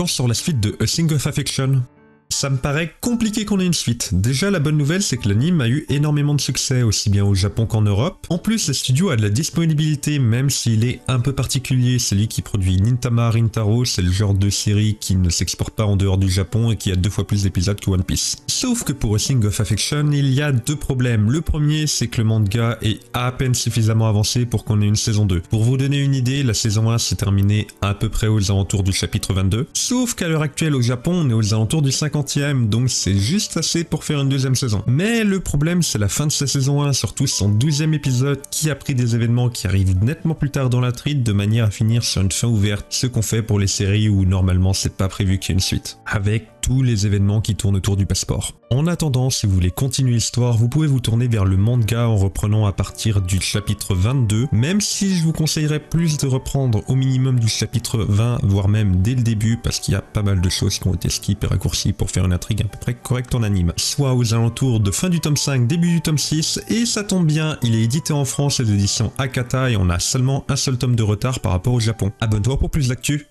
maintenant sur la suite de A Thing of Affection. Ça me paraît compliqué qu'on ait une suite. Déjà, la bonne nouvelle, c'est que l'anime a eu énormément de succès, aussi bien au Japon qu'en Europe. En plus, le studio a de la disponibilité, même s'il est un peu particulier. C'est lui qui produit Nintama Rintaro, c'est le genre de série qui ne s'exporte pas en dehors du Japon et qui a 2 fois plus d'épisodes que One Piece. Sauf que pour A Thing of Affection, il y a 2 problèmes. Le premier, c'est que le manga est à peine suffisamment avancé pour qu'on ait une saison 2. Pour vous donner une idée, la saison 1 s'est terminée à peu près aux alentours du chapitre 22. Sauf qu'à l'heure actuelle au Japon, on est aux alentours du 50e, donc c'est juste assez pour faire une deuxième saison. Mais le problème, c'est la fin de sa saison 1, surtout son 12e épisode qui a pris des événements qui arrivent nettement plus tard dans l'intrigue de manière à finir sur une fin ouverte, ce qu'on fait pour les séries où normalement c'est pas prévu qu'il y ait une suite. Avec tous les événements qui tournent autour du passeport. En attendant, si vous voulez continuer l'histoire, vous pouvez vous tourner vers le manga en reprenant à partir du chapitre 22, même si je vous conseillerais plus de reprendre au minimum du chapitre 20, voire même dès le début, parce qu'il y a pas mal de choses qui ont été skip et raccourcies pour faire une intrigue à peu près correcte en anime. Soit aux alentours de fin du tome 5, début du tome 6, et ça tombe bien, il est édité en France aux éditions Akata et on a seulement un seul tome de retard par rapport au Japon. Abonne-toi pour plus d'actu.